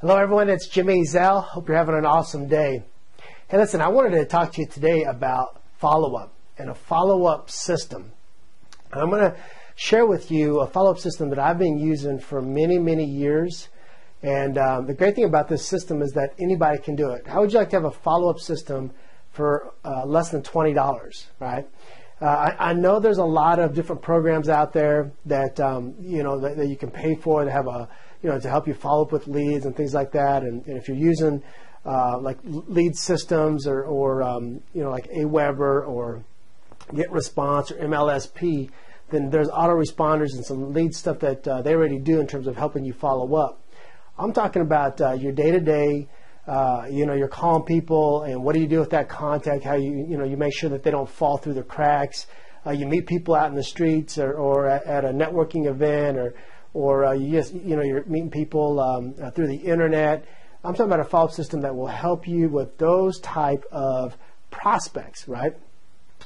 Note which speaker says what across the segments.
Speaker 1: Hello everyone, it's Jimmy Ezzell. Hope you're having an awesome day. Hey listen, I wanted to talk to you today about follow-up and a follow-up system. I'm going to share with you a follow-up system that I've been using for many years. And the great thing about this system is that anybody can do it. How would you like to have a follow-up system for less than $20, right? I know there's a lot of different programs out there that that you can pay for to have a to help you follow up with leads and things like that. And if you're using like lead systems or like Aweber or GetResponse or MLSP, then there's autoresponders and some lead stuff that they already do in terms of helping you follow up. I'm talking about your day-to-day. You're calling people, and what do you do with that contact? How you make sure that they don't fall through the cracks. You meet people out in the streets or at a networking event, or you just you're meeting people through the internet. I'm talking about a follow-up system that will help you with those type of prospects, right?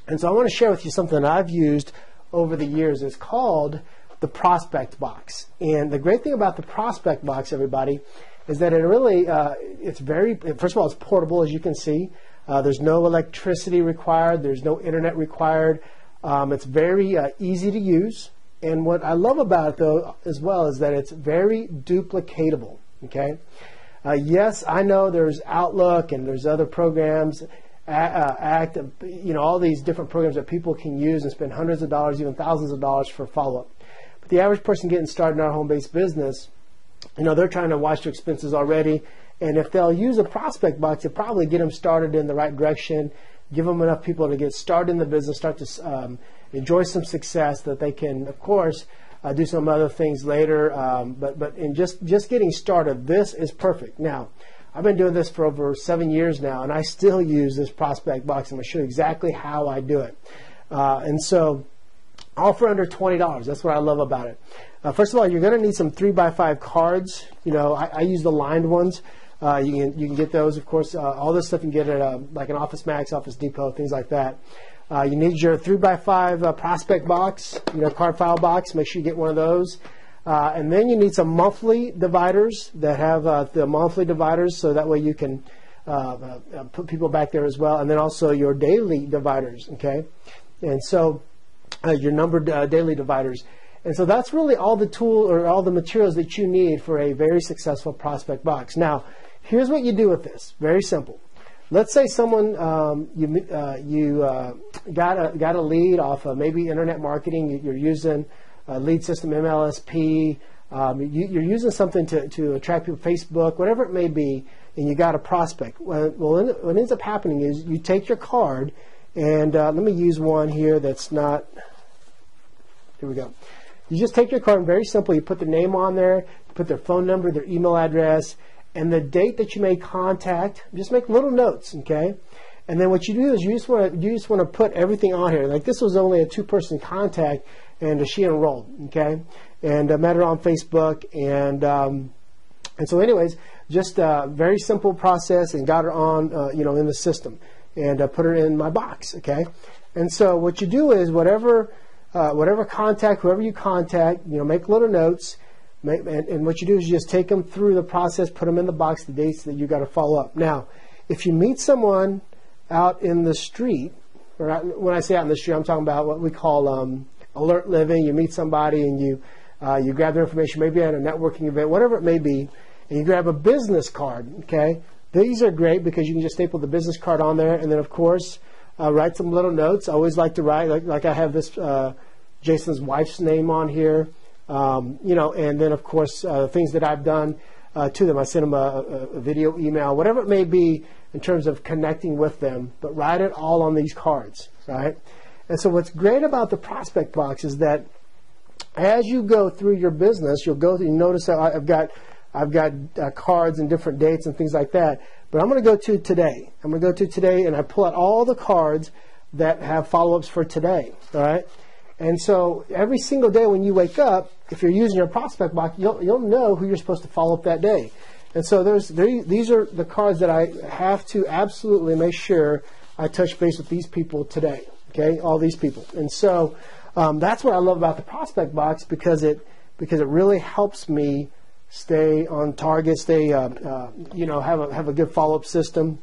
Speaker 1: And so I want to share with you something that I've used over the years. It's called the prospect box. And the great thing about the prospect box, everybody, is that it really, it's very, first of all, it's portable, as you can see. There's no electricity required. There's no internet required. It's very easy to use. And what I love about it, though, as well, is that it's very duplicatable, okay? Yes, I know there's Outlook and there's other programs, Act, all these different programs that people can use and spend hundreds of dollars, even thousands of dollars for follow-up. But the average person getting started in our home-based business, they're trying to watch their expenses already. And if they'll use a prospect box, it'll probably get them started in the right direction, give them enough people to get started in the business, start to enjoy some success that they can, of course, do some other things later. But in just getting started, this is perfect. Now, I've been doing this for over 7 years now, and I still use this prospect box. I'm going to show you exactly how I do it. And so, all for under $20. That's what I love about it. First of all, you're going to need some 3x5 cards. I use the lined ones. You can get those, of course. All this stuff you can get at like an Office Max, Office Depot, things like that. You need your 3x5 prospect box, card file box. Make sure you get one of those. And then you need some monthly dividers that have the monthly dividers, so that way you can put people back there as well. And then also your daily dividers, okay? And so your numbered daily dividers. And so that's really all the tool or all the materials that you need for a very successful prospect box. Now, here's what you do with this. Very simple. Let's say someone got a lead off of maybe internet marketing. You're using a lead system, MLSP. You're using something to attract people, Facebook, whatever it may be, and you got a prospect. Well, what ends up happening is you take your card, and let me use one here that's not. Here we go. You just take your card, and very simple, you put their name on there, you put their phone number, their email address, and the date that you may contact. Just make little notes, okay? And then what you do is you just want to put everything on here. Like this was only a 2-person contact, and she enrolled, okay? And met her on Facebook, and so anyways, just a very simple process, and got her on in the system, and put her in my box, okay? And so what you do is whatever contact, whoever you contact, make little notes, and what you do is you just take them through the process, put them in the box, the dates that you got to follow up. Now, if you meet someone out in the street, or when I say out in the street, I'm talking about what we call alert living. You meet somebody and you grab their information, maybe at a networking event, whatever it may be, and you grab a business card, okay? These are great because you can just staple the business card on there, and then, of course, write some little notes. I always like to write, like I have this Jason's wife's name on here, and then, of course, things that I've done to them. I send them a video, email, whatever it may be in terms of connecting with them, but write it all on these cards, right? And so what's great about the prospect box is that as you go through your business, you notice that I've got cards and different dates and things like that. But I'm going to go to today. I'm going to go to today, and I pull out all the cards that have follow-ups for today, all right? And so every single day when you wake up, if you're using your prospect box, you'll know who you're supposed to follow up that day. And so these are the cards that I have to absolutely make sure I touch base with these people today, okay, all these people. And so that's what I love about the prospect box, because it really helps me stay on target, stay, have a good follow-up system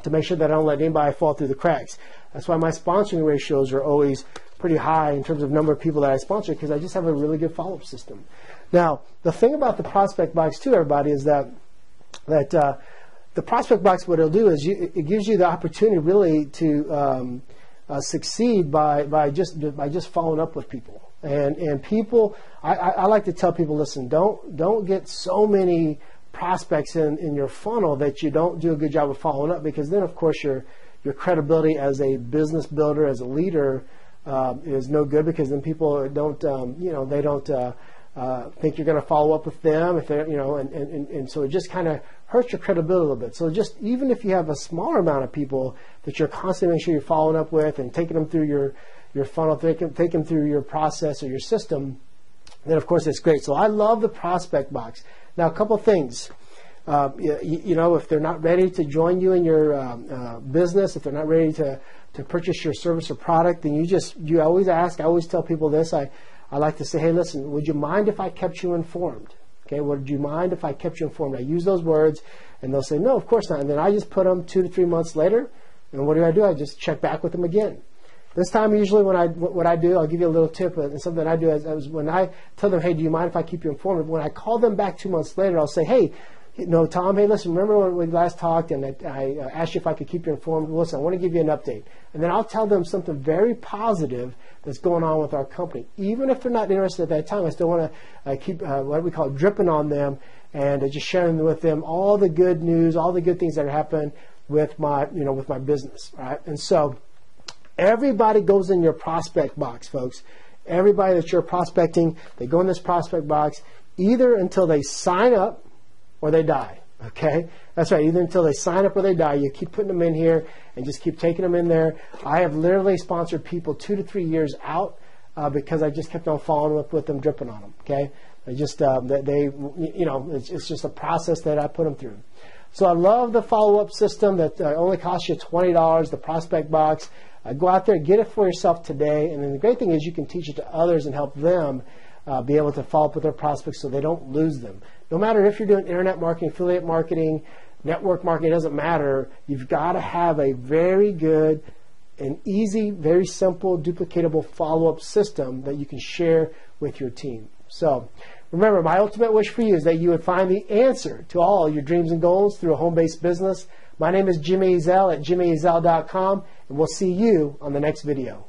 Speaker 1: to make sure that I don't let anybody fall through the cracks. That's why my sponsoring ratios are always pretty high in terms of number of people that I sponsor, because I just have a really good follow-up system. Now, the thing about the prospect box too, everybody, is that the prospect box, what it'll do is it gives you the opportunity really to succeed by just following up with people. And people, I like to tell people, listen, don't get so many prospects in your funnel that you don't do a good job of following up, because then of course your credibility as a business builder, as a leader, is no good, because then people don't they don't think you're going to follow up with them if they're and so it just kind of hurts your credibility a little bit. So just even if you have a smaller amount of people that you're constantly making sure you're following up with and taking them through your funnel, take them through your process or your system, then of course it's great. So I love the prospect box. Now, a couple of things. If they're not ready to join you in your business, if they're not ready to purchase your service or product, then you always ask. I always tell people this. I like to say, hey, listen, would you mind if I kept you informed? Okay, would you mind if I kept you informed? I use those words, and they'll say, no, of course not. And then I just put them 2 to 3 months later, and what do? I just check back with them again. This time, usually what I do, I'll give you a little tip, and something I do is when I tell them, hey, do you mind if I keep you informed? When I call them back 2 months later, I'll say, hey, Tom, hey, listen, remember when we last talked and I asked you if I could keep you informed? Listen, I want to give you an update. And then I'll tell them something very positive that's going on with our company. Even if they're not interested at that time, I still want to keep what we call dripping on them and just sharing with them all the good news, all the good things that are happening with my business, right? And so everybody goes in your prospect box, folks. Everybody that you're prospecting, they go in this prospect box either until they sign up or they die, okay? That's right, either until they sign up or they die. You keep putting them in here and just keep taking them in there. I have literally sponsored people 2 to 3 years out because I just kept on following up with them, dripping on them, okay? It's just a process that I put them through. So I love the follow-up system that only costs you $20, the prospect box. Go out there, get it for yourself today, and then the great thing is you can teach it to others and help them be able to follow up with their prospects so they don't lose them. No matter if you're doing internet marketing, affiliate marketing, network marketing, it doesn't matter. You've got to have a very good and easy, very simple, duplicatable follow-up system that you can share with your team. So remember, my ultimate wish for you is that you would find the answer to all your dreams and goals through a home-based business. My name is Jimmy Ezzell at jimmyezzell.com, and we'll see you on the next video.